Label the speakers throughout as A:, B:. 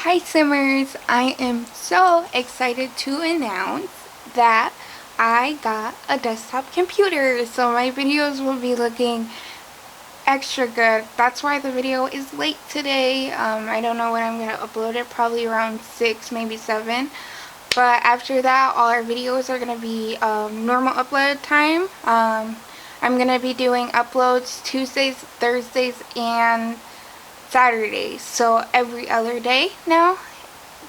A: Hi Simmers, I am so excited to announce that I got a desktop computer, so my videos will be looking extra good. That's why the video is late today. I don't know when I'm going to upload it, probably around 6, maybe 7. But after that, all our videos are going to be normal upload time. I'm going to be doing uploads Tuesdays, Thursdays, and Saturdays, so every other day now,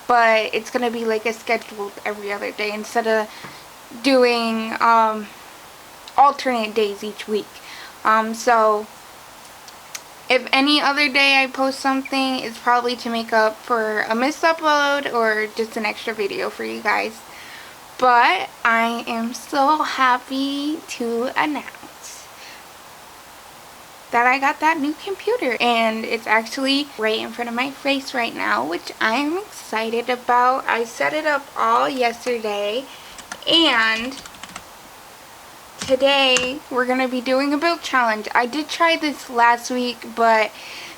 A: but it's gonna be like a scheduled every other day instead of doing alternate days each week. So if any other day I post something, it's probably to make up for a missed upload or just an extra video for you guys. But I am so happy to announce that I got that new computer, and it's actually right in front of my face right now, which I'm excited about. I set it up all yesterday, and today we're going to be doing a build challenge. I did try this last week, but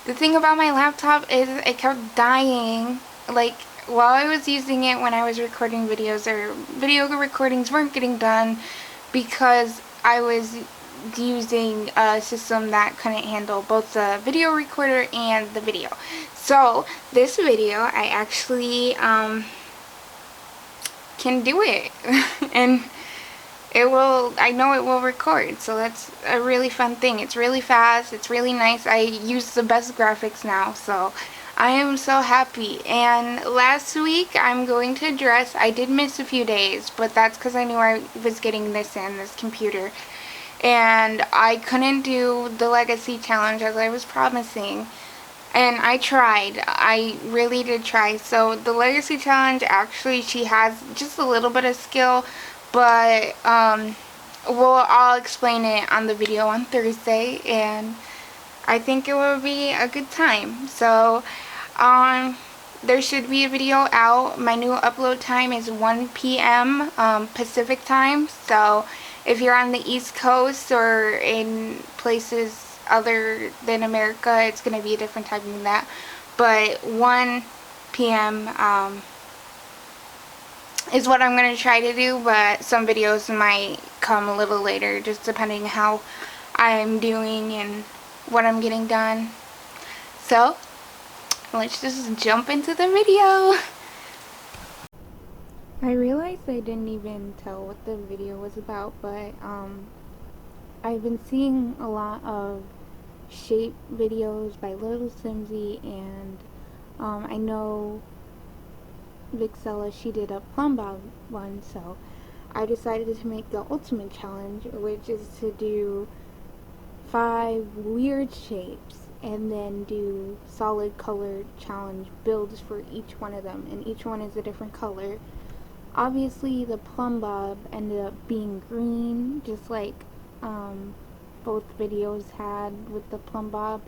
A: the thing about my laptop is it kept dying, like while I was using it when I was recording videos, or video recordings weren't getting done because I was using a system that couldn't handle both the video recorder and the video. So this video I actually can do it and I know it will record, so that's a really fun thing. It's really fast, it's really nice. I use the best graphics now, so I am so happy. And last week, I'm going to address, I did miss a few days, but that's because I knew I was getting this computer, and I couldn't do the legacy challenge as I was promising. And I tried. I really did try. So the legacy challenge, actually, she has just a little bit of skill, but I'll explain it on the video on Thursday, and I think it will be a good time. So there should be a video out. My new upload time is 1 p.m. Pacific time, so if you're on the East Coast or in places other than America, it's going to be a different time than that. But 1 p.m. Is what I'm going to try to do, but some videos might come a little later, just depending how I'm doing and what I'm getting done. So, let's just jump into the video. I realized I didn't even tell what the video was about, but I've been seeing a lot of shape videos by Little Simsy, and I know Vixella, she did a plumb bob one, so I decided to make the ultimate challenge, which is to do 5 weird shapes and then do solid color challenge builds for each one of them, and each one is a different color. Obviously the plumb bob ended up being green, just like both videos had with the plumb bob.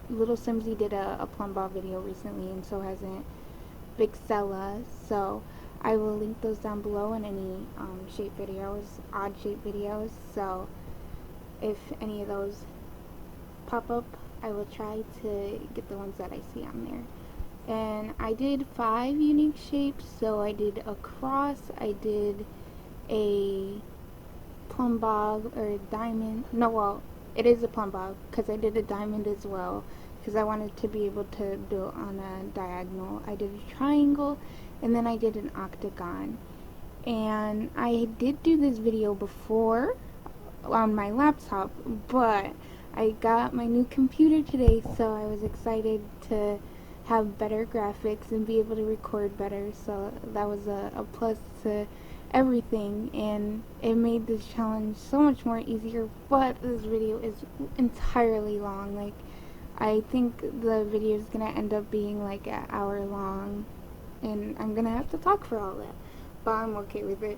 A: Little Simsy did a plumb bob video recently, and so hasn't Vixella, so I will link those down below in any shape videos, odd shape videos. So if any of those pop up, I will try to get the ones that I see on there. And I did 5 unique shapes. So I did a cross, I did a plumb bob or a diamond. No, well, it is a plumb bob because I did a diamond as well, because I wanted to be able to do it on a diagonal. I did a triangle, and then I did an octagon. And I did do this video before on my laptop, but I got my new computer today, so I was excited to have better graphics and be able to record better, so that was a plus to everything, and it made this challenge so much more easier. But this video is entirely long. Like, I think the video is gonna end up being like an hour long, and I'm gonna have to talk for all that, but I'm okay with it.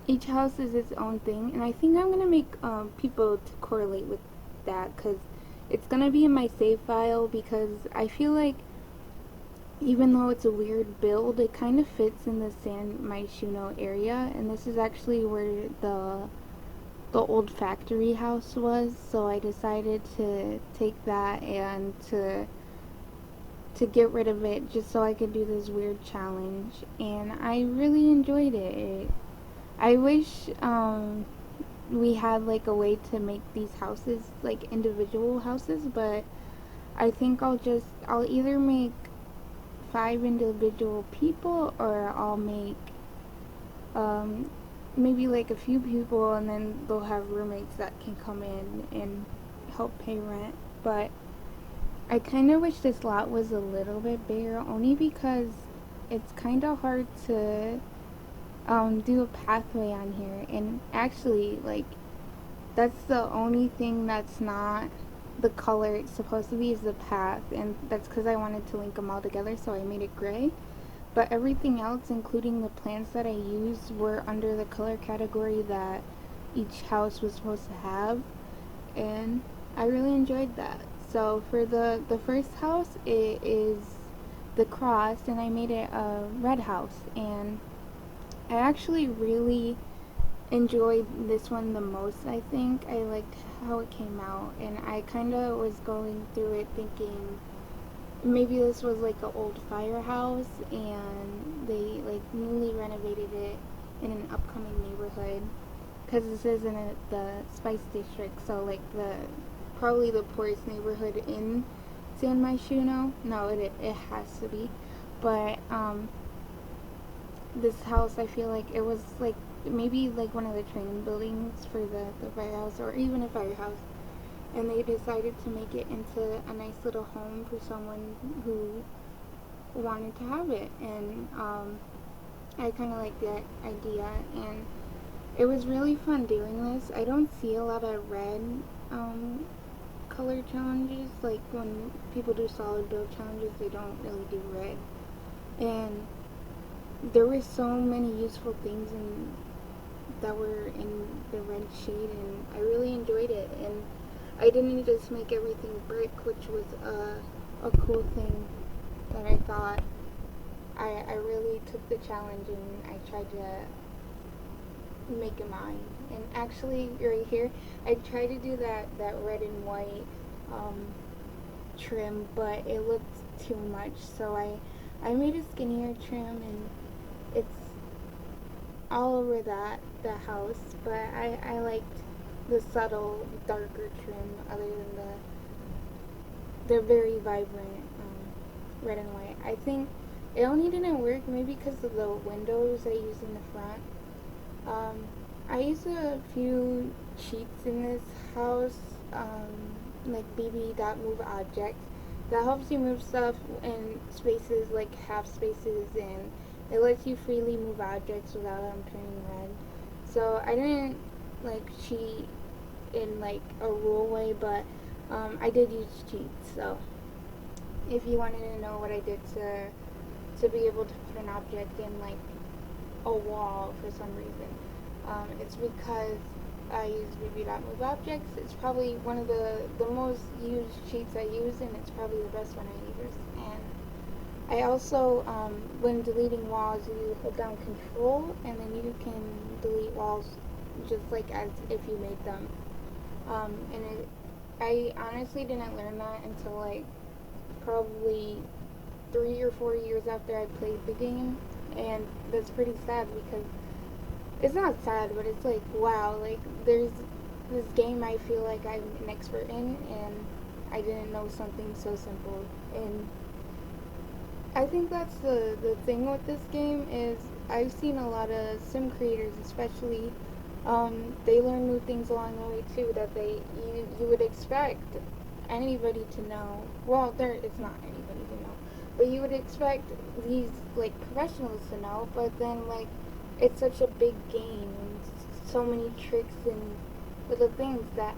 A: Each house is its own thing, and I think I'm gonna make people to correlate with that, because it's gonna be in my save file, because I feel like even though it's a weird build, it kind of fits in the San Myshuno area, and this is actually where the old factory house was, so I decided to take that and to to get rid of it just so I could do this weird challenge, and I really enjoyed it. I wish we had like a way to make these houses like individual houses, but I think I'll either make 5 individual people, or I'll make um, maybe like a few people, and then they'll have roommates that can come in and help pay rent. But I kind of wish this lot was a little bit bigger, only because it's kind of hard to do a pathway on here. And actually, like, that's the only thing that's not the color it's supposed to be, is the path, and that's because I wanted to link them all together, so I made it gray. But everything else, including the plants that I used, were under the color category that each house was supposed to have, and I really enjoyed that. So for the first house, it is the cross, and I made it a red house, and I actually really enjoyed this one the most. I think I liked how it came out, and I kind of was going through it thinking maybe this was like an old firehouse and they like newly renovated it in an upcoming neighborhood, because this is in the Spice District, so like probably the poorest neighborhood in San Myshuno. No, it has to be. But this house, I feel like it was like maybe like one of the training buildings for the firehouse, or even a firehouse, and they decided to make it into a nice little home for someone who wanted to have it. And I kind of like that idea, and it was really fun doing this. I don't see a lot of red color challenges. Like when people do solid build challenges, they don't really do red, and there were so many useful things that were in the red shade, and I really enjoyed it. And I didn't just make everything brick, which was a cool thing that I thought. I really took the challenge, and I tried to make it mine. And actually, right here, I tried to do that red and white trim, but it looked too much, so I made a skinnier trim, and it's all over the house. But I liked the subtle darker trim, other than the very vibrant red and white. I think it only didn't work maybe because of the windows I used in the front. I used a few cheats in this house, like bb.move objects. That helps you move stuff in spaces, like half spaces, and it lets you freely move objects without them turning red. So I didn't like cheat in like a rule way, but I did use cheats. So if you wanted to know what I did to be able to put an object in like a wall for some reason, it's because I use bb.move objects. It's probably one of the most used cheats I use, and it's probably the best one I use. And I also, when deleting walls, you hold down Control, and then you can delete walls just like as if you made them. I honestly didn't learn that until like probably 3 or 4 years after I played the game, and that's pretty sad, because it's not sad, but it's like, wow, like there's this game I feel like I'm an expert in, and I didn't know something so simple. And I think that's the thing with this game, is I've seen a lot of sim creators, especially, they learn new things along the way too, that you would expect anybody to know. Well, it's not anybody to know, but you would expect these like professionals to know. But then like it's such a big game, and so many tricks and little things that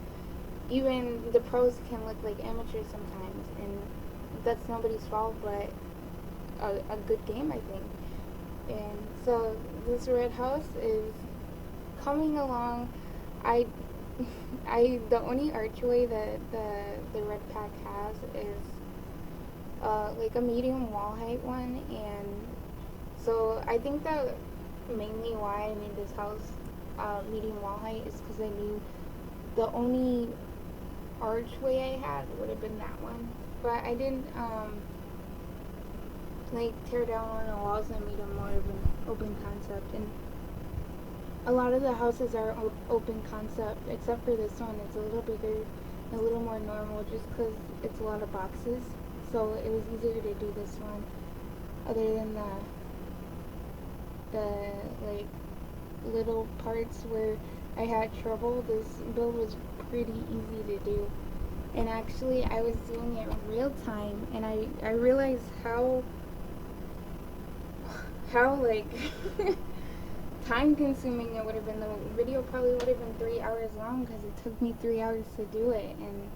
A: even the pros can look like amateurs sometimes, and that's nobody's fault, but a good game, I think. And so this red house is coming along. The only archway that the red pack has is like a medium wall height one, and so I think that mainly why I made this house medium wall height is because I knew the only archway I had would have been that one. But I didn't like tear down one of the walls and made them more of an open concept. And a lot of the houses are open concept, except for this one. It's a little bigger, a little more normal, just because it's a lot of boxes. So it was easier to do this one. Other than the like little parts where I had trouble, this build was pretty easy to do. And actually, I was doing it in real time, and I realized how like time consuming it would have been. The video probably would have been 3 hours long because it took me 3 hours to do it. And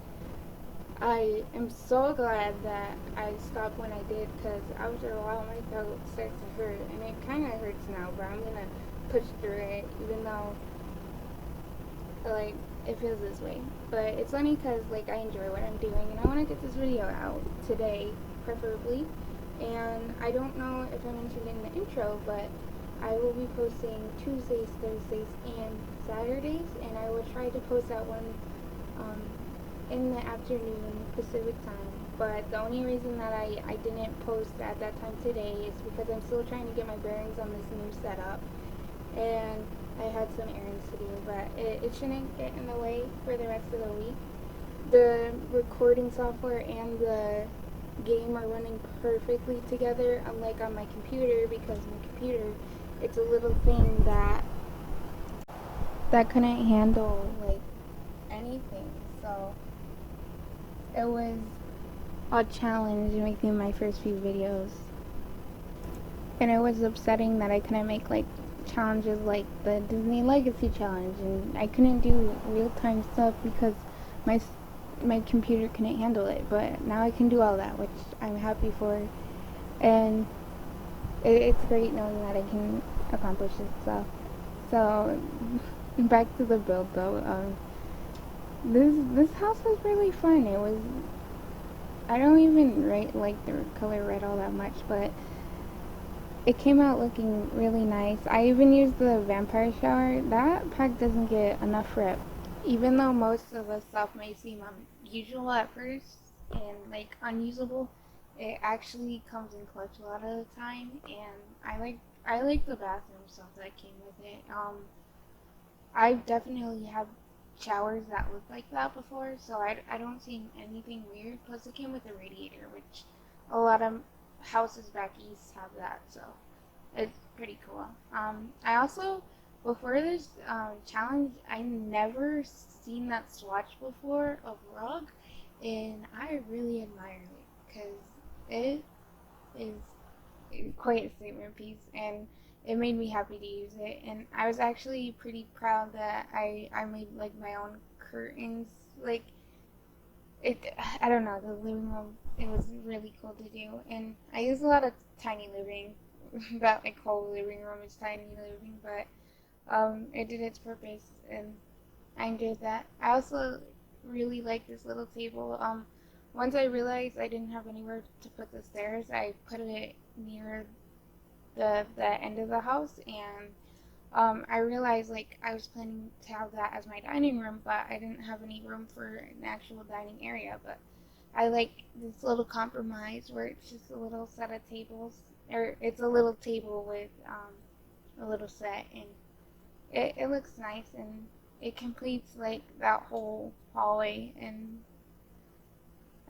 A: I am so glad that I stopped when I did, because after a while my throat starts to hurt, and it kind of hurts now, but I'm gonna push through it even though like it feels this way. But it's funny because like I enjoy what I'm doing, and I want to get this video out today preferably. And I don't know if I mentioned in the intro, but I will be posting Tuesdays, Thursdays, and Saturdays, and I will try to post that one in the afternoon Pacific time. But the only reason that I didn't post at that time today is because I'm still trying to get my bearings on this new setup, and I had some errands to do, but it shouldn't get in the way for the rest of the week. The recording software and the game are running perfectly together, unlike on my computer, because my computer, it's a little thing that couldn't handle like anything. So it was a challenge making my first few videos, and it was upsetting that I couldn't make like challenges like the Disney Legacy challenge, and I couldn't do real-time stuff because my computer couldn't handle it. But now I can do all that, which I'm happy for, and it's great knowing that I can accomplish this stuff. So back to the build though. This house was really fun. It was, I don't even like the color red all that much, but it came out looking really nice. I even used the vampire shower. That pack doesn't get enough rep. Even though most of the stuff may seem unusual at first and like unusable, it actually comes in clutch a lot of the time. And I like the bathroom stuff that came with it. I've definitely had showers that look like that before, so I don't see anything weird. Plus it came with a radiator, which a lot of houses back east have that, so it's pretty cool. I also, before this challenge, I never seen that swatch before of rug, and I really admire it because it is quite a statement piece, and it made me happy to use it. And I was actually pretty proud that I made like my own curtains. Like it, I don't know, the living room, it was really cool to do. And I use a lot of tiny living. That like whole living room is tiny living, but it did its purpose, and I enjoyed that. I also really like this little table. Once I realized I didn't have anywhere to put the stairs, I put it near the end of the house, and I realized like I was planning to have that as my dining room, but I didn't have any room for an actual dining area. But I like this little compromise where it's just a little set of tables, or it's a little table with a little set, and it looks nice, and it completes like that whole hallway. And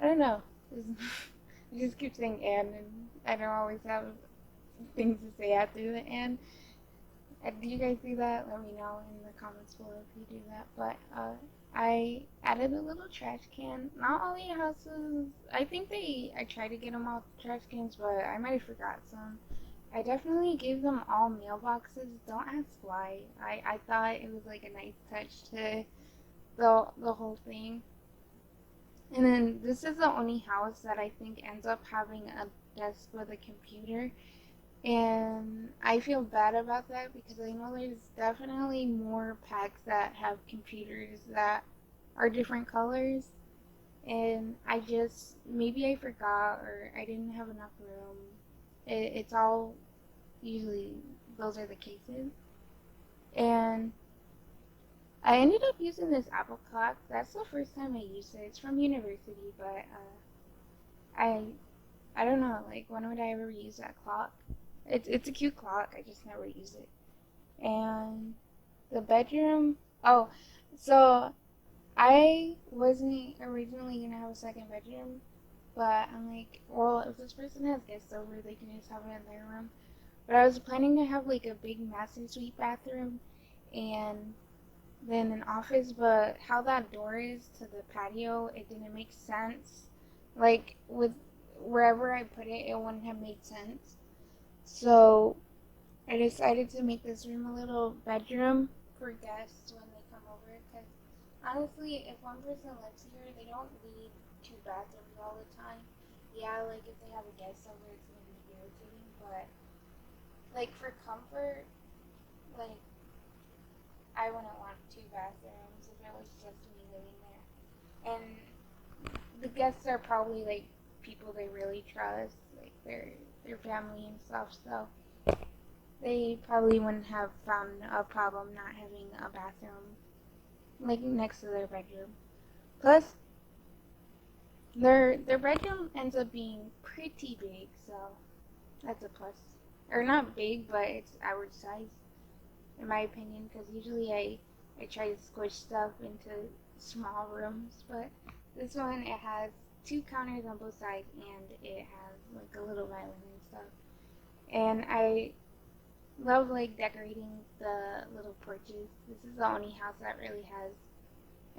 A: I don't know, I just keep saying and I don't always have things to say after the and. Do you guys do that? Let me know in the comments below if you do that. But I added a little trash can. Not all the houses, I think I tried to get them all trash cans, but I might have forgot some. I definitely gave them all mailboxes. Don't ask why. I thought it was like a nice touch to the whole thing. And then this is the only house that I think ends up having a desk with a computer. And I feel bad about that because I know there's definitely more packs that have computers that are different colors. And maybe I forgot or I didn't have enough room. It's all, usually those are the cases. And I ended up using this Apple clock. That's the first time I used it. It's from university, but I I don't know, like when would I ever use that clock? It's a cute clock, I just never use it. And the bedroom, oh, so I wasn't originally gonna have a second bedroom, but I'm like, well, if this person has guests over, they can just have it in their room. But I was planning to have like a big master suite bathroom and then an office, but how that door is to the patio, it didn't make sense. Like with wherever I put it, it wouldn't have made sense. So I decided to make this room a little bedroom for guests when they come over. Because honestly, if one person lives here, they don't need two bathrooms all the time. Yeah, like if they have a guest over, it's gonna be irritating. But like for comfort, like I wouldn't want two bathrooms if it was just me living there. And the guests are probably like people they really trust, like their family and stuff. So they probably wouldn't have found a problem not having a bathroom like next to their bedroom. Plus, their bedroom ends up being pretty big, so that's a plus. Or not big, but it's average size in my opinion. Because usually I try to squish stuff into small rooms, but this one it has two counters on both sides and it has like a little island and stuff. And I love like decorating the little porches. This is the only house that really has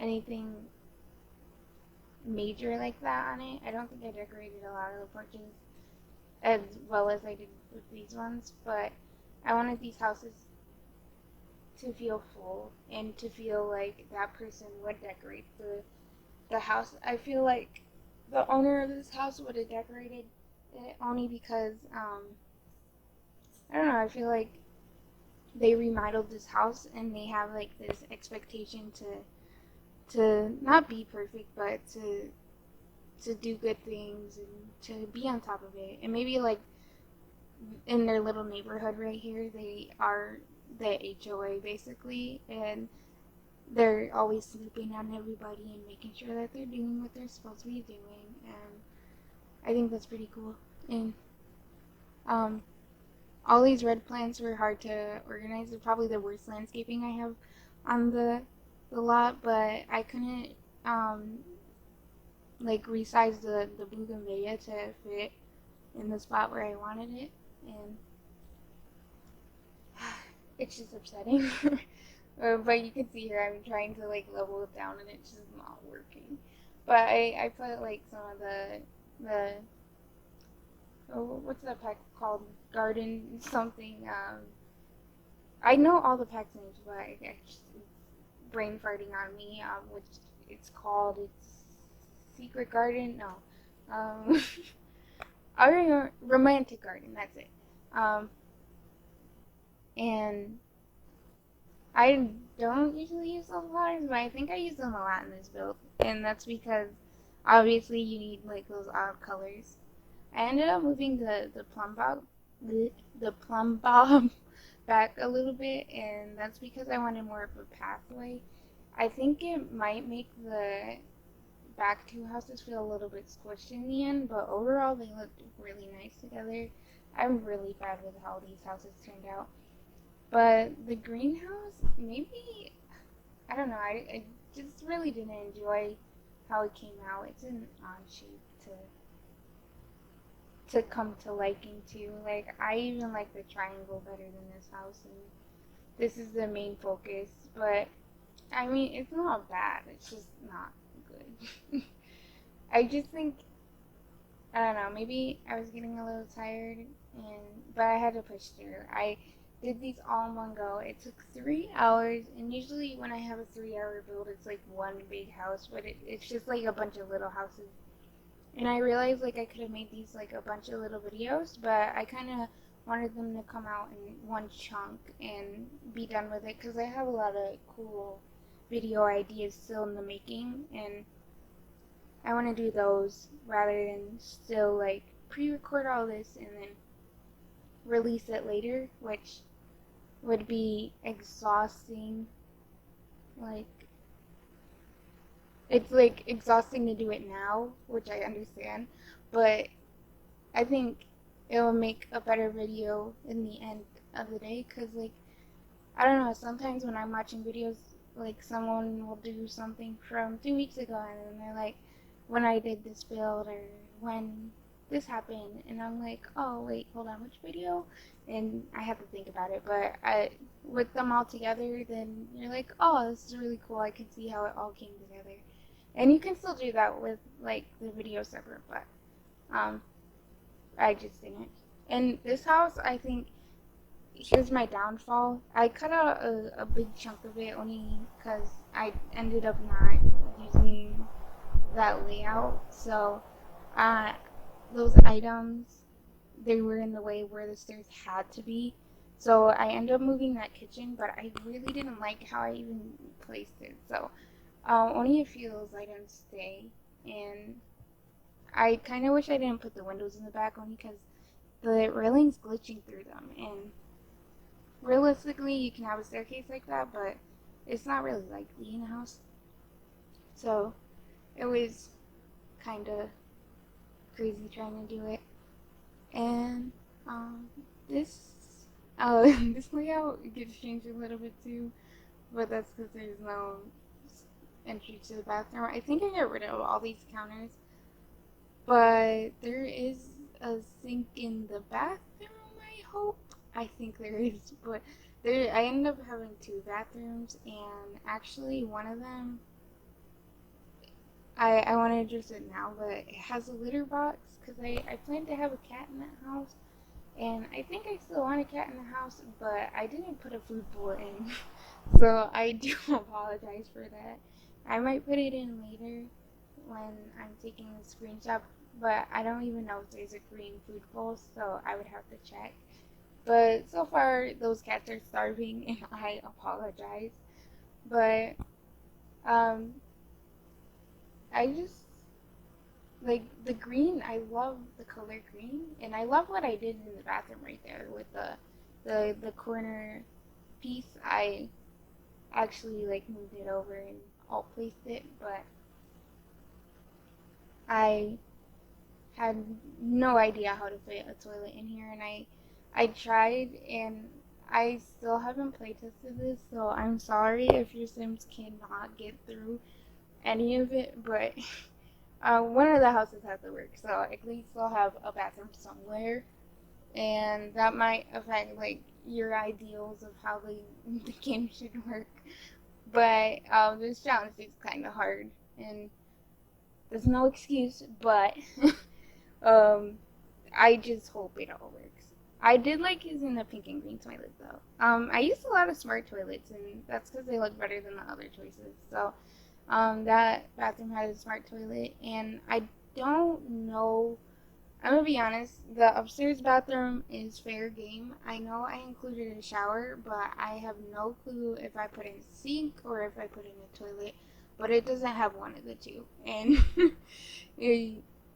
A: anything major like that on it. I don't think I decorated a lot of the porches as well as I did with these ones, but I wanted these houses to feel full and to feel like that person would decorate the house. I feel like the owner of this house would have decorated it only because I don't know, I feel like they remodeled this house and they have like this expectation to not be perfect but to do good things and to be on top of it. And maybe like in their little neighborhood right here, they are the HOA basically, and they're always snooping on everybody and making sure that they're doing what they're supposed to be doing. And I think that's pretty cool. And all these red plants were hard to organize. They're probably the worst landscaping I have on the lot, but I couldn't like resize the bougainvillea to fit in the spot where I wanted it, and it's just upsetting. But you can see here I'm trying to like level it down and it's just not working. But I put like some of the oh, what's that pack called? Garden something. I know all the packs names, but I just brain farting on me. Which it's called? It's Secret Garden. No. I remember Romantic Garden. That's it. And I don't usually use those colors, but I think I use them a lot in this build, and that's because obviously you need like those odd colors. I ended up moving the plum bob back a little bit, and that's because I wanted more of a pathway. I think it might make the back two houses feel a little bit squished in the end, but overall they looked really nice together. I'm really bad with how these houses turned out. But the greenhouse, maybe, I don't know, I just really didn't enjoy how it came out. It's an odd shape to come to liking to. Like, I even like the triangle better than this house, and this is the main focus. But, I mean, it's not bad, it's just not good. I just think, I don't know, maybe I was getting a little tired, but I had to push through. I did these all in one go. It took 3 hours, and usually when I have a 3-hour build, it's like one big house, but it's just like a bunch of little houses. And I realized like I could have made these like a bunch of little videos, but I kind of wanted them to come out in one chunk and be done with it, because I have a lot of cool video ideas still in the making, and I want to do those rather than still like pre-record all this and then release it later, which would be exhausting. Like, it's like exhausting to do it now, which I understand, but I think it will make a better video in the end of the day, because like, I don't know, sometimes when I'm watching videos, like someone will do something from 3 weeks ago and then they're like, when I did this build or when this happened, and I'm like, oh wait, hold on, which video? And I have to think about it, but with them all together, then you're like, oh, this is really cool, I can see how it all came together. And you can still do that with like the video separate, but I just didn't. And this house, I think, here's my downfall. I cut out a big chunk of it only because I ended up not using that layout. So uh, those items, they were in the way where the stairs had to be. So I ended up moving that kitchen, but I really didn't like how I even placed it. So only a few of those items stay. And I kind of wish I didn't put the windows in the back only because the railing's glitching through them. And realistically, you can have a staircase like that, but it's not really likely in a house. So it was kind of crazy trying to do it. And this this layout gets changed a little bit too, but that's because there's no entry to the bathroom. I think I got rid of all these counters, but there is a sink in the bathroom, I hope. I think there is, but I ended up having 2 bathrooms, and actually one of them, I want to address it now, but it has a litter box, because I plan to have a cat in that house, and I think I still want a cat in the house, but I didn't put a food bowl in, so I do apologize for that. I might put it in later when I'm taking the screenshot, but I don't even know if there's a green food bowl, so I would have to check. But so far, those cats are starving, and I apologize. But I just like the green. I love the color green, and I love what I did in the bathroom right there with the corner piece. I actually like moved it over and alt placed it, but I had no idea how to fit a toilet in here, and I tried, and I still haven't playtested this, so I'm sorry if your Sims cannot get through any of it, but one of the houses has to work, so at least they'll have a bathroom somewhere, and that might affect like your ideals of how the game should work. But this challenge is kind of hard, and there's no excuse, but I just hope it all works. I did like using the pink and green toilet though. I used a lot of smart toilets, and that's because they look better than the other choices. So that bathroom had a smart toilet, and I don't know. I'm gonna be honest. The upstairs bathroom is fair game. I know I included a shower, but I have no clue if I put in a sink or if I put in a toilet. But it doesn't have one of the two, and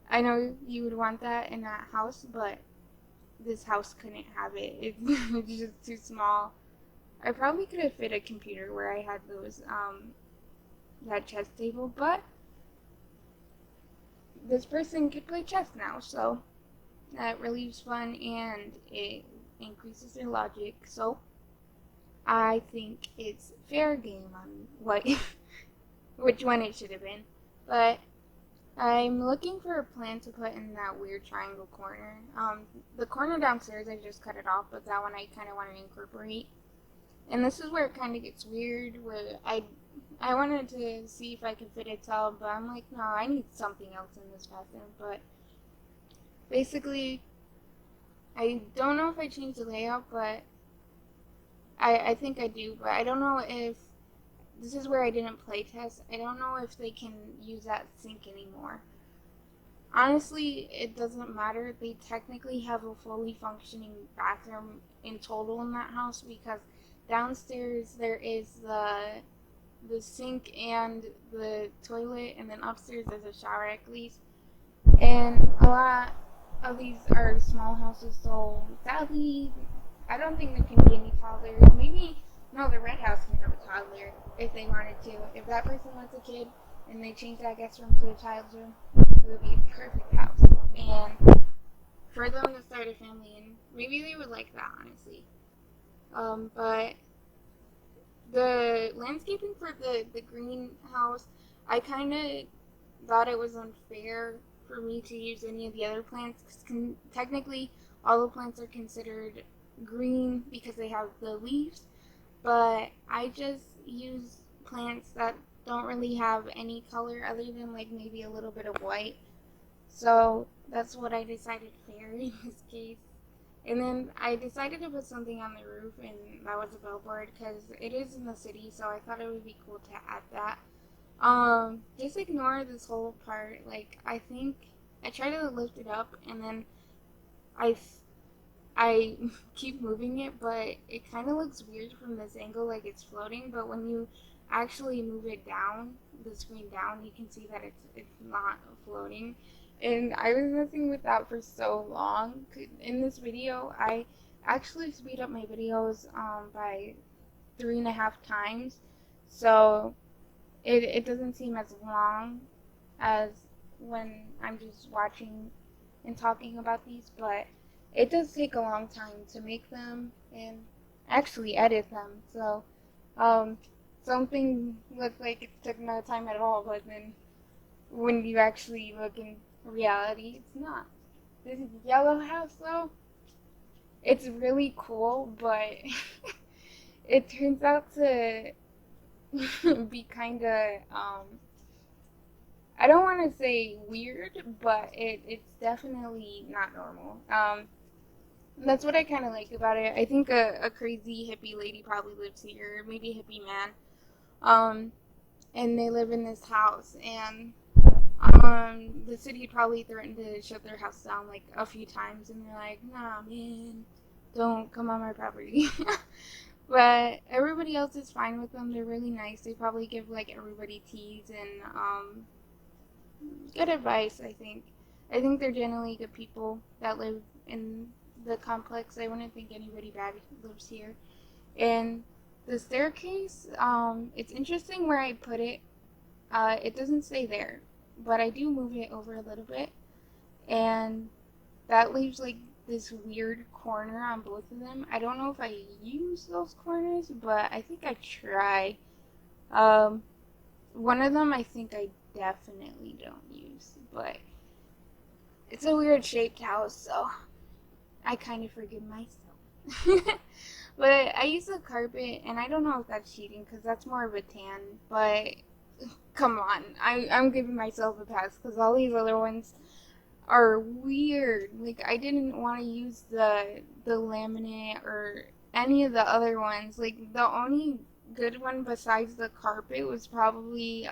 A: I know you would want that in that house, but this house couldn't have it. It's just too small. I probably could have fit a computer where I had those that chess table, but this person could play chess now, so that relieves fun and it increases their logic. So I think it's fair game on what which one it should have been. But I'm looking for a plan to put in that weird triangle corner. The corner downstairs, I just cut it off, but that one I kind of want to incorporate. And this is where it kind of gets weird, where I wanted to see if I could fit it all, but I'm like, no, I need something else in this bathroom. But basically, I don't know if I changed the layout, but I think I do, but I don't know if this is where I didn't play test. I don't know if they can use that sink anymore. Honestly, it doesn't matter. They technically have a fully functioning bathroom in total in that house, because downstairs there is the sink and the toilet, and then upstairs there's a shower at least. And a lot of these are small houses, so sadly, I don't think there can be any toddlers. Maybe, no, the red house can have a toddler if they wanted to. If that person wants a kid and they change that guest room to a child's room, it would be a perfect house. And for them to start a family, and maybe they would like that, honestly. But the landscaping for the greenhouse, I kind of thought it was unfair for me to use any of the other plants, because technically all the plants are considered green because they have the leaves, but I just use plants that don't really have any color other than like maybe a little bit of white. So that's what I decided fair in this case. And then I decided to put something on the roof, and that was a billboard because it is in the city, so I thought it would be cool to add that. Just ignore this whole part. Like, I think I try to lift it up, and then I I keep moving it, but it kind of looks weird from this angle, like it's floating. But when you actually move it down, the screen down, you can see that it's not floating. And I was messing with that for so long. In this video, I actually speed up my videos by 3.5 times, so it doesn't seem as long as when I'm just watching and talking about these, but it does take a long time to make them and actually edit them. So, something looks like it took no time at all, but then when you actually look in reality, it's not. This yellow house, though, it's really cool, but it turns out to be kind of, I don't want to say weird, but it's definitely not normal. That's what I kind of like about it. I think a crazy hippie lady probably lives here, maybe a hippie man. And they live in this house, and the city probably threatened to shut their house down like a few times, and they're like, nah, man, don't come on my property. But everybody else is fine with them. They're really nice. They probably give like everybody teas and good advice, I think. I think they're generally good people that live in the complex. I wouldn't think anybody bad lives here. And the staircase, it's interesting where I put it. It doesn't stay there, but I do move it over a little bit, and that leaves like this weird corner on both of them. I don't know if I use those corners, but I think I try. One of them I think I definitely don't use, but it's a weird shaped house, so I kind of forgive myself. But I use a carpet, and I don't know if that's cheating because that's more of a tan, but come on, I'm giving myself a pass because all these other ones are weird. Like, I didn't want to use the laminate or any of the other ones. Like, the only good one besides the carpet was probably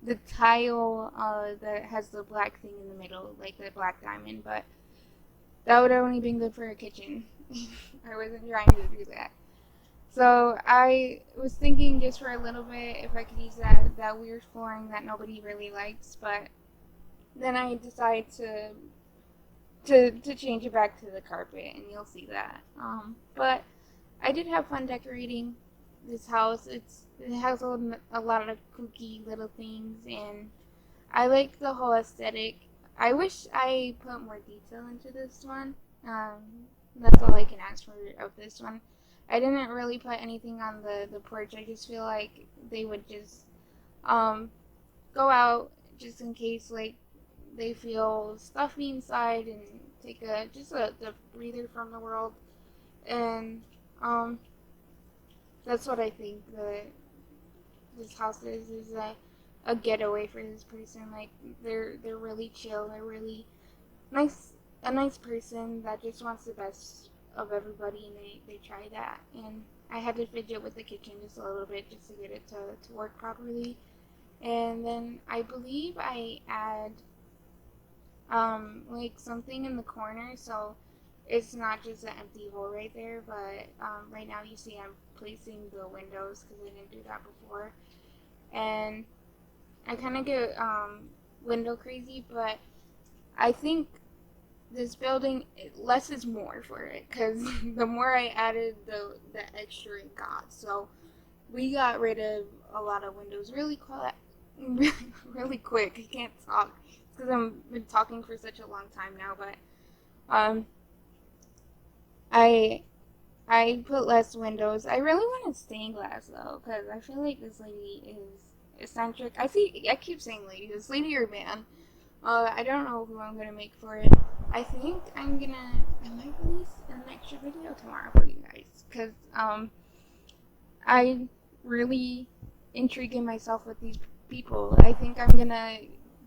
A: the tile that has the black thing in the middle, like the black diamond, but that would have only been good for a kitchen. I wasn't trying to do that. So I was thinking just for a little bit if I could use that weird flooring that nobody really likes, but then I decided to change it back to the carpet, and you'll see that. But I did have fun decorating this house. It has a lot of kooky little things, and I like the whole aesthetic. I wish I put more detail into this one. That's all I can ask for of this one. I didn't really put anything on the porch. I just feel like they would just go out just in case like they feel stuffy inside and take a breather from the world. And that's what I think this house is a getaway for this person. Like they're really chill. They're really nice, a nice person that just wants the best of everybody, and they try that. And I had to fidget with the kitchen just a little bit just to get it to work properly. And then I believe I add like something in the corner, so it's not just an empty hole right there, but right now you see I'm placing the windows because I didn't do that before. And I kind of get window crazy, but I think this building, less is more for it, because the more I added, the extra it got. So we got rid of a lot of windows really quick. I can't talk. It's because I've been talking for such a long time now, but I put less windows. I really want a stained glass though, because I feel like this lady is eccentric. I keep saying lady, this lady or man. I don't know who I'm gonna make for it. I think I might release an extra video tomorrow for you guys, because I really intriguing myself with these people. I think I'm gonna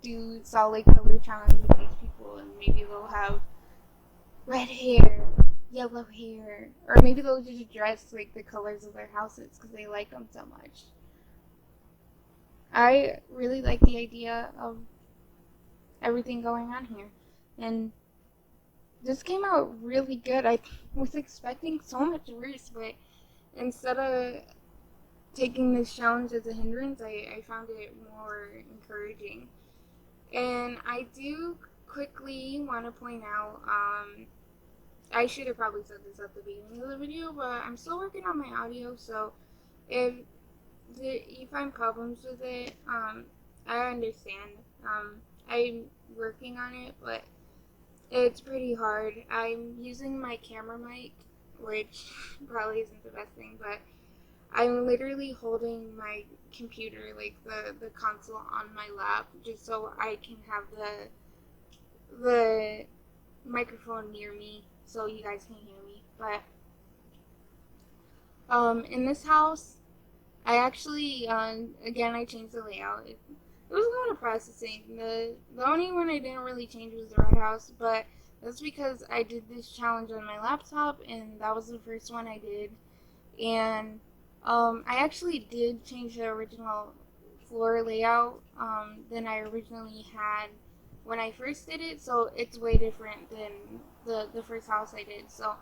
A: do solid color challenge with these people, and maybe they'll have red hair, yellow hair, or maybe they'll just dress like the colors of their houses because they like them so much. I really like the idea of everything going on here, and this came out really good. I was expecting so much worse, but instead of taking this challenge as a hindrance, I found it more encouraging. And I do quickly want to point out, I should have probably said this at the beginning of the video, but I'm still working on my audio, so if you find problems with it, I understand. I'm working on it, but it's pretty hard. I'm using my camera mic, which probably isn't the best thing, but I'm literally holding my computer, like the console, on my lap, just so I can have the microphone near me so you guys can hear me. But in this house, I actually again, I changed the layout. It was a lot of processing. The only one I didn't really change was the red house, but that's because I did this challenge on my laptop, and that was the first one I did. And I actually did change the original floor layout than I originally had when I first did it, so it's way different than the first house I did. So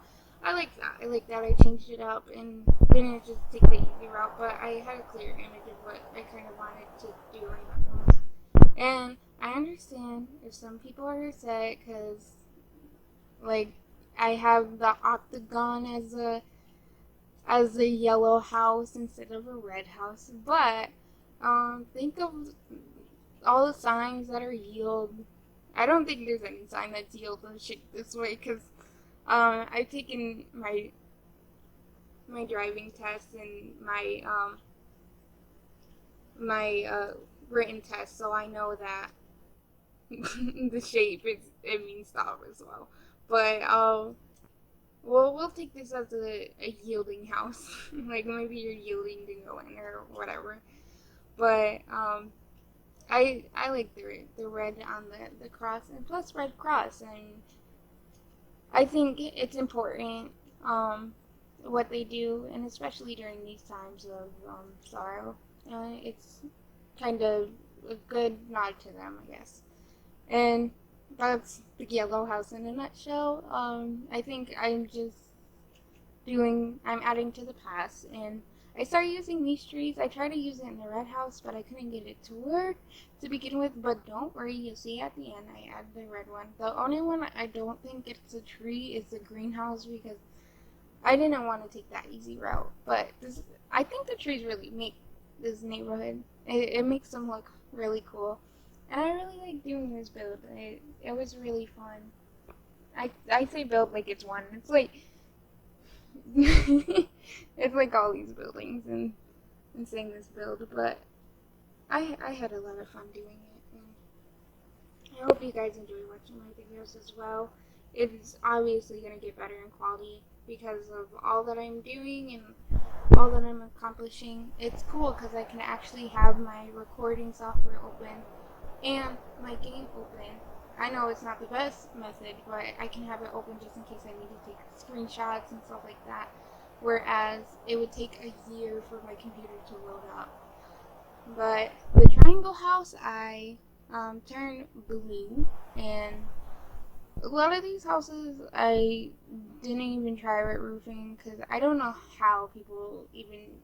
A: I like that. I like that I changed it up and didn't just take the easy route, but I had a clear image of what I kind of wanted to do in that house. And I understand if some people are upset because, like, I have the octagon as a yellow house instead of a red house, but think of all the signs that are yield. I don't think there's any sign that's yield this way, because I've taken my driving test and my written test, so I know that the shape it means stop as well. But we'll take this as a yielding house. Like, maybe you're yielding to go in or whatever. But I like the red on the cross, and plus red cross, and I think it's important what they do, and especially during these times of sorrow. It's kind of a good nod to them, I guess. And that's the yellow house in a nutshell. I think I'm adding to the past, and I started using these trees. I tried to use it in the red house, but I couldn't get it to work to begin with. But don't worry, you'll see at the end I add the red one. The only one I don't think it's a tree is the greenhouse, because I didn't want to take that easy route. But I think the trees really make this neighborhood. It makes them look really cool. And I really like doing this build. It was really fun. I say build like it's one. It's like it's like all these buildings and saying this build, but I had a lot of fun doing it, and I hope you guys enjoy watching my videos as well. It's obviously going to get better in quality because of all that I'm doing and all that I'm accomplishing. It's cool because I can actually have my recording software open and my game open. I know it's not the best method, but I can have it open just in case I need to take screenshots and stuff like that. Whereas it would take a year for my computer to load up. But the triangle house, I turned blue, and a lot of these houses I didn't even try wet roofing because I don't know how people even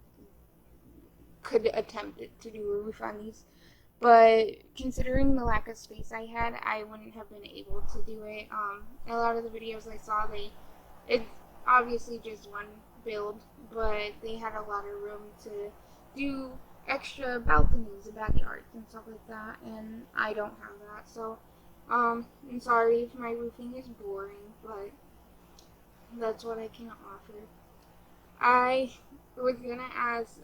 A: could attempt to do a roof on these. But considering the lack of space I had, I wouldn't have been able to do it. A lot of the videos I saw, it's obviously just one build, but they had a lot of room to do extra balconies and backyards and stuff like that, and I don't have that. So I'm sorry if my roofing is boring, but that's what I can offer. I was gonna ask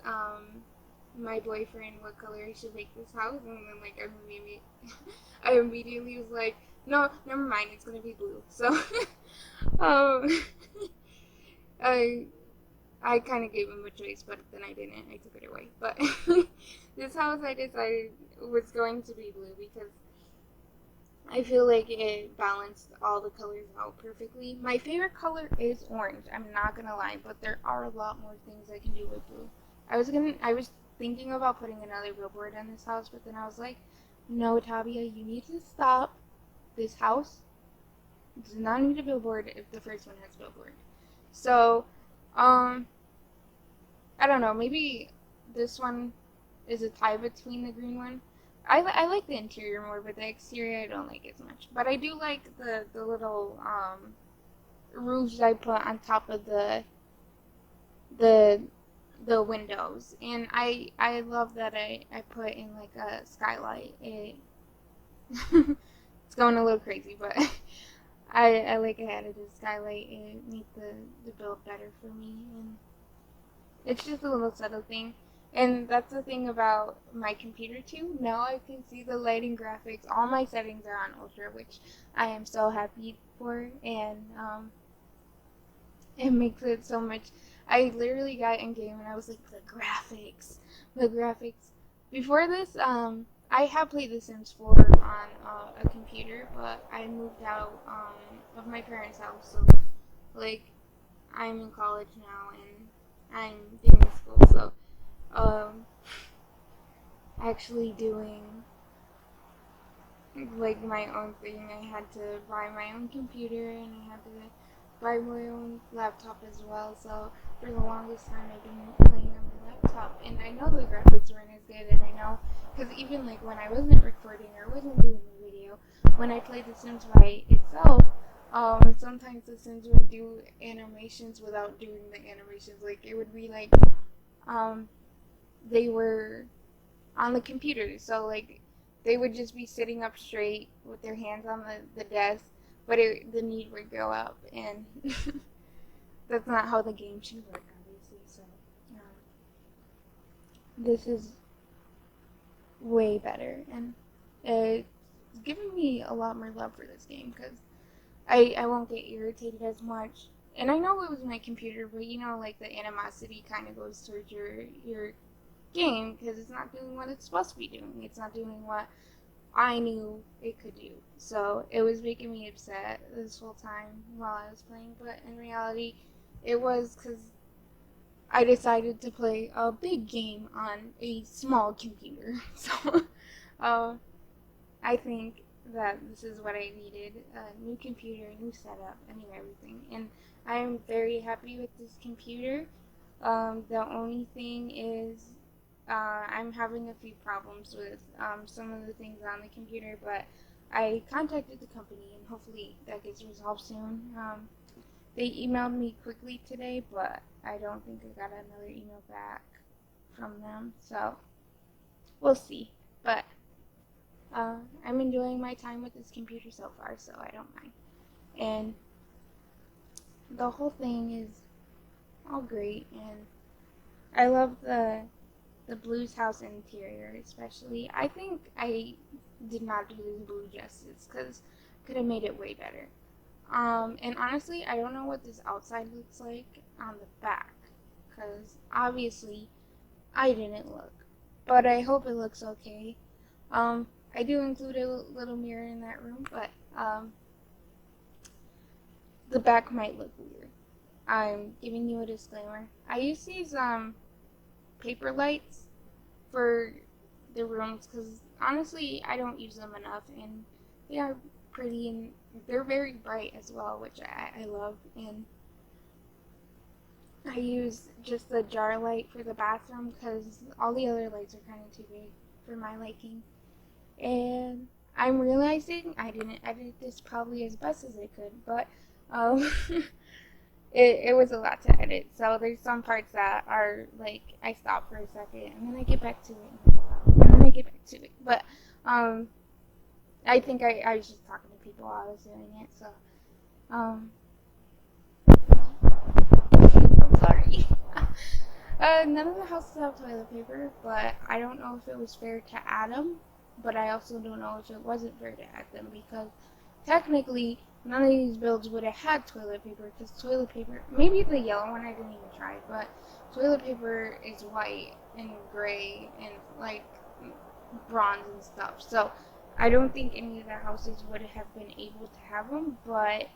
A: my boyfriend what color I should make this house, and then like I immediately was like, no, never mind, it's gonna be blue. So um, I I kind of gave him a choice, but then I didn't. I took it away. But this house I decided was going to be blue because I feel like it balanced all the colors out perfectly. My favorite color is orange. I'm not gonna lie, but there are a lot more things I can do with blue. I was thinking about putting another billboard in this house, but then I was like, no, Tabia, you need to stop. This house does not need a billboard if the first one has a billboard. So, um, I don't know. Maybe this one is a tie between the green one. I like the interior more, but the exterior I don't like as much. But I do like the little roofs I put on top of the the windows, and I love that I put in like a skylight. It's going a little crazy, but I like I added a skylight. It made the build better for me, and it's just a little subtle thing. And that's the thing about my computer too. Now I can see the lighting graphics. All my settings are on ultra, which I am so happy for. And it makes it so much. I literally got in game and I was like, the graphics. Before this, I have played The Sims 4 on a computer, but I moved out of my parents' house, so like I'm in college now and I'm doing school, so um, actually doing like my own thing. I had to buy my own computer and I had to buy my own laptop as well. So for the longest time, I've been playing on my laptop, and I know the graphics weren't as good, and I know because even like when I wasn't recording or wasn't doing the video, when I played The Sims by itself. Sometimes The Sims would do animations without doing the animations. Like it would be like, um, they were on the computer. So like they would just be sitting up straight with their hands on the desk, but the knee would go up, and that's not how the game should work, obviously. So this is way better, and it's giving me a lot more love for this game because I won't get irritated as much. And I know it was my computer, but you know, like the animosity kind of goes towards your game because it's not doing what it's supposed to be doing. It's not doing what I knew it could do. So it was making me upset this whole time while I was playing. But in reality, it was because I decided to play a big game on a small computer. So I think that this is what I needed: a new computer, a new setup, a new everything. And I'm very happy with this computer. The only thing is I'm having a few problems with some of the things on the computer, but I contacted the company and hopefully that gets resolved soon. They emailed me quickly today, but I don't think I got another email back from them, so we'll see. But I'm enjoying my time with this computer so far, so I don't mind. And the whole thing is all great, and I love the Blues house interior, especially. I think I did not do this blue justice because could have made it way better. And honestly, I don't know what this outside looks like on the back because obviously I didn't look, but I hope it looks okay. I do include a little mirror in that room, but the back might look weird. I'm giving you a disclaimer. I use these paper lights for the rooms because honestly I don't use them enough, and they are pretty and they're very bright as well, which I love. And I use just the jar light for the bathroom because all the other lights are kind of too big for my liking. And I'm realizing I didn't edit this probably as best as I could, but um, it was a lot to edit. So there's some parts that are like I stop for a second and then I get back to it, and then I stop, and then I get back to it. But I think I was just talking to people while I was doing it, so um I'm sorry. None of the houses have toilet paper, but I don't know if it was fair to add them, but I also don't know if it wasn't fair to add them because technically none of these builds would have had toilet paper because toilet paper, maybe the yellow one I didn't even try, but toilet paper is white and gray and like bronze and stuff. So I don't think any of the houses would have been able to have them, but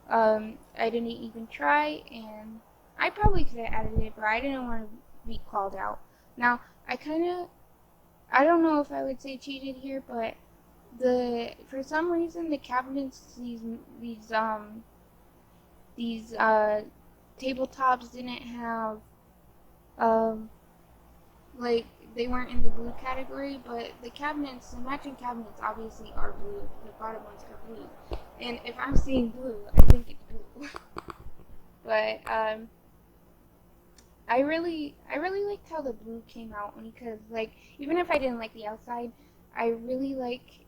A: I didn't even try, and I probably could have added it, but I didn't want to be called out. Now, I don't know if I would say cheated here, but for some reason, the cabinets, these tabletops didn't have, um, like, they weren't in the blue category, but the matching cabinets obviously are blue. The bottom ones are blue. And if I'm seeing blue, I think it's blue. But I really liked how the blue came out because like even if I didn't like the outside, I really like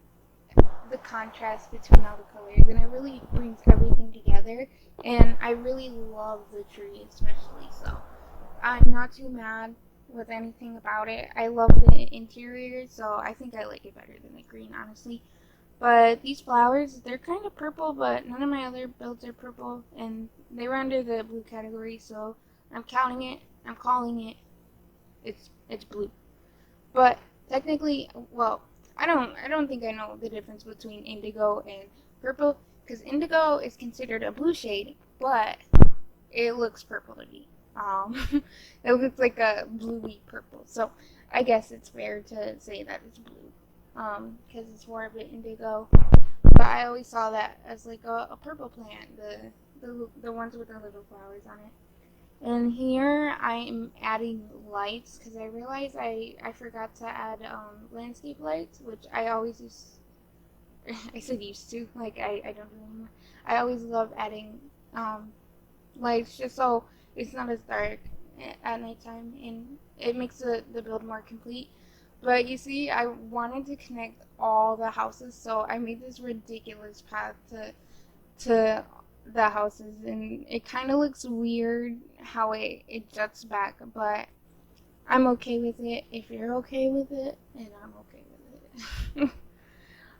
A: the contrast between all the colors and it really brings everything together. And I really love the tree especially, so I'm not too mad with anything about it. I love the interior, so I think I like it better than the green, honestly. But these flowers, they're kind of purple, but none of my other builds are purple, and they were under the blue category, so I'm counting it. I'm calling it. It's blue. But technically, well, I don't think I know the difference between indigo and purple, because indigo is considered a blue shade, but it looks purple to me. It looks like a bluey purple. So I guess it's fair to say that it's blue, because it's more of an indigo. But I always saw that as like a purple plant, the ones with the little flowers on it. And here I'm adding lights because I realized I forgot to add landscape lights, which I always use. I said used to, like I don't do anymore. I always love adding lights just so it's not as dark at nighttime and it makes the build more complete. But you see, I wanted to connect all the houses, so I made this ridiculous path to the houses, and it kind of looks weird how it juts back, but I'm okay with it if you're okay with it, and I'm okay with it.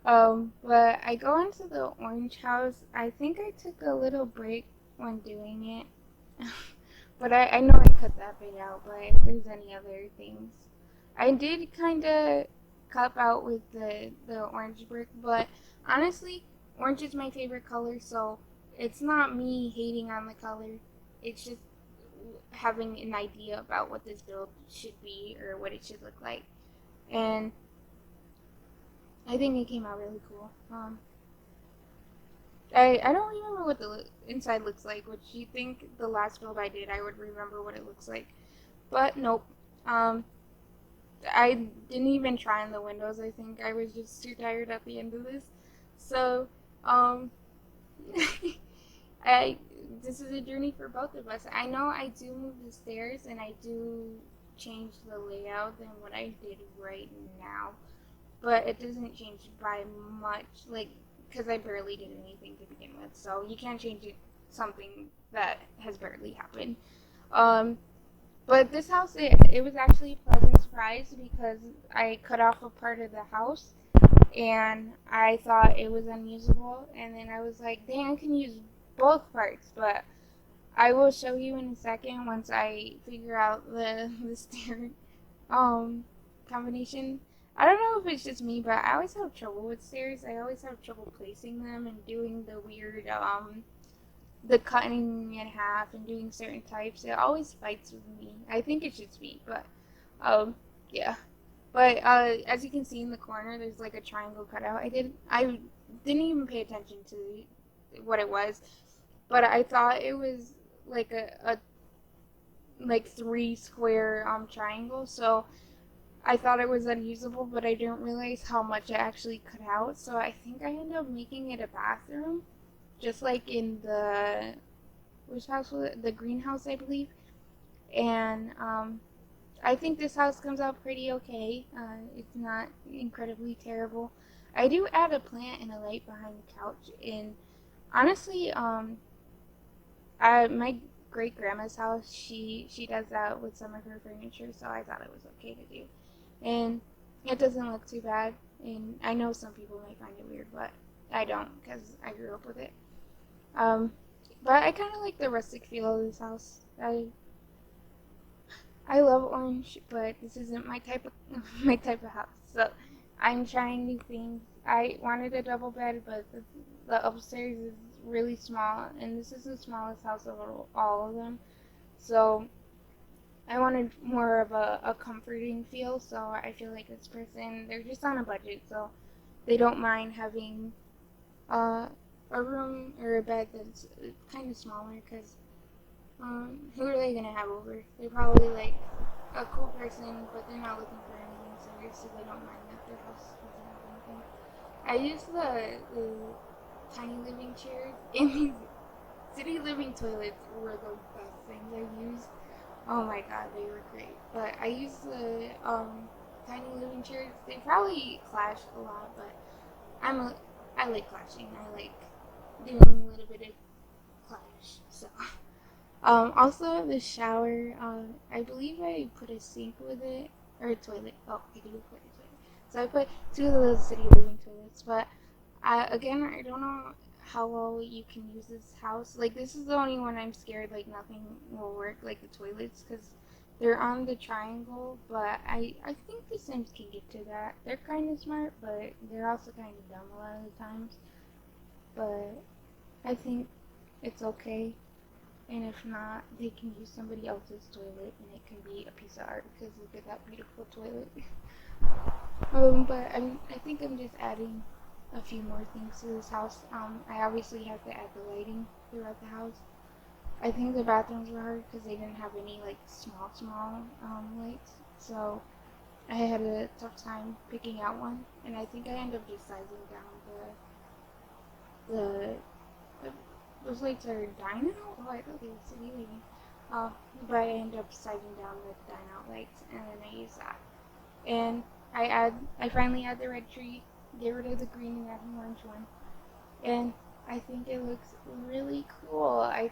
A: But I go into the orange house. I think I took a little break when doing it. But I know I cut that bit out, but if there's any other things. I did kind of cup out with the orange brick, but honestly, orange is my favorite color, so it's not me hating on the color. It's just having an idea about what this build should be or what it should look like. And I think it came out really cool. I don't remember what the inside looks like, which you think the last build I did I would remember what it looks like. But nope. I didn't even try on the windows, I think. I was just too tired at the end of this. So, um, I this is a journey for both of us. I know I do move the stairs and I do change the layout than what I did right now, but it doesn't change by much, like, because I barely did anything to begin with, so you can't change something that has barely happened. Um, but this house, it was actually a pleasant surprise because I cut off a part of the house and I thought it was unusable, and then I was like, dang, I can use both parts, but I will show you in a second once I figure out the stair um combination. I don't know if it's just me, but I always have trouble with stairs. I always have trouble placing them and doing the weird the cutting in half and doing certain types. It always fights with me. I think it's just me, but um yeah. But as you can see in the corner, there's like a triangle cutout. I didn't even pay attention to what it was, but I thought it was like a like three square triangle. So I thought it was unusable, but I didn't realize how much I actually cut out. So I think I ended up making it a bathroom, just like in the which house was it? The greenhouse, I believe. And I think this house comes out pretty okay. It's not incredibly terrible. I do add a plant and a light behind the couch, and honestly, my great grandma's house, she does that with some of her furniture, so I thought it was okay to do, and it doesn't look too bad. And I know some people might find it weird, but I don't because I grew up with it. Um, but I kind of like the rustic feel of this house. I love orange, but this isn't my type of my type of house. So I'm trying new things. I wanted a double bed, but the upstairs is really small, and this is the smallest house of all of them. So I wanted more of a comforting feel. So I feel like this person, they're just on a budget, so they don't mind having uh, a room or a bed that's kind of smaller because who are they gonna have over? They're probably like a cool person, but they're not looking for anything serious, so they don't mind that their house doesn't have anything. I use the tiny living chairs, and these city living toilets were the best things I used. Oh my god, they were great. But I use the tiny living chairs. They probably clash a lot, but I like clashing. I like doing a little bit of clash. So. Also the shower, I believe I put a sink with it, or a toilet. Oh, I do put a toilet. So I put two of those city living toilets, but again, I don't know how well you can use this house. Like, this is the only one I'm scared, like, nothing will work, like the toilets, because they're on the triangle, but I think the Sims can get to that. They're kind of smart, but they're also kind of dumb a lot of the times. But I think it's okay. And if not, they can use somebody else's toilet, and it can be a piece of art because look at that beautiful toilet. But I think I'm just adding a few more things to this house. I obviously have to add the lighting throughout the house. I think the bathrooms were hard because they didn't have any like small lights, so I had a tough time picking out one, and I think I ended up just sizing down the those lights are dine out? Oh, I thought they were city lighting. But I ended up sizing down the dine out lights, and then I use that. And I finally add the red tree, get rid of the green and add an orange one. And I think it looks really cool. I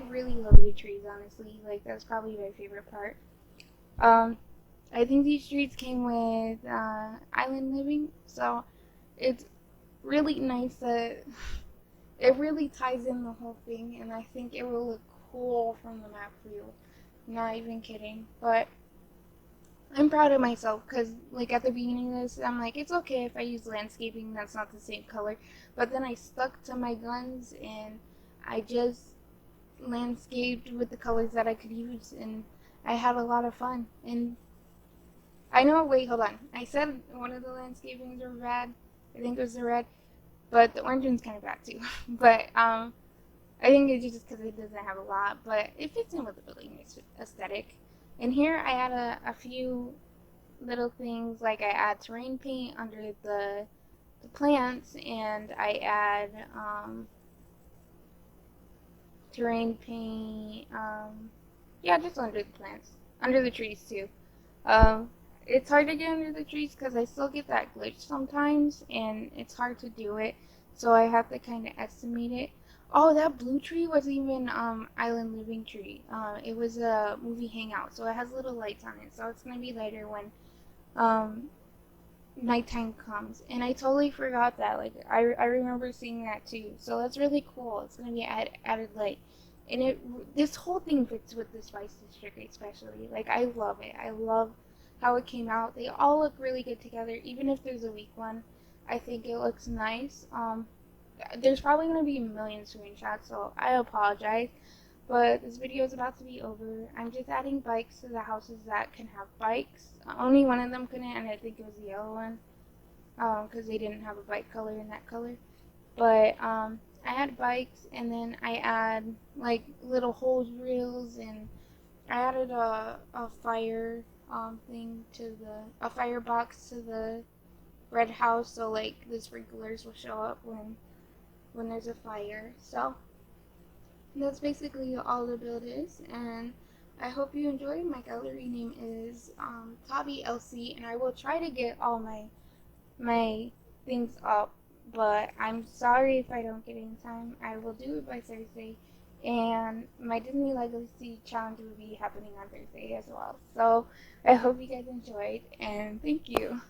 A: really love the trees, honestly. Like, that's probably my favorite part. I think these trees came with Island Living, so it's really nice that it really ties in the whole thing, and I think it will look cool from the map view. Not even kidding. But I'm proud of myself because, like, at the beginning of this, I'm like, it's okay if I use landscaping that's not the same color. But then I stuck to my guns and I just landscaped with the colors that I could use, and I had a lot of fun. And I know, wait, hold on. I said one of the landscapings were bad. I think it was the red, but the orange one's kind of bad too. But I think it's just because it doesn't have a lot, but it fits in with the building aesthetic. And here I add a few little things, like I add terrain paint under the plants, and I add terrain paint, yeah, just under the plants, under the trees too. It's hard to get under the trees because I still get that glitch sometimes, and it's hard to do it, so I have to kind of estimate it. Oh, that blue tree was even Island Living Tree. It was a movie hangout, so it has little lights on it, so it's gonna be lighter when um, nighttime comes. And I totally forgot that. Like, I remember seeing that too, so that's really cool. It's gonna be added light, and this whole thing fits with the Spice District especially. Like, I love it. I love how it came out. They all look really good together, even if there's a weak one. I think it looks nice. There's probably going to be a million screenshots, so I apologize, but this video is about to be over. I'm just adding bikes to the houses that can have bikes. Only one of them couldn't, and I think it was the yellow one, because they didn't have a bike color in that color. But I add bikes, and then I add like little hose reels, and I added a fire thing to a firebox to the red house, so like the sprinklers will show up when there's a fire. So that's basically all the build is, and I hope you enjoy. My gallery name is TabiLC, and I will try to get all my things up, but I'm sorry if I don't get it in time. I will do it by Thursday, and my Disney Legacy Challenge will be happening on Thursday as well. So I hope you guys enjoyed, and thank you.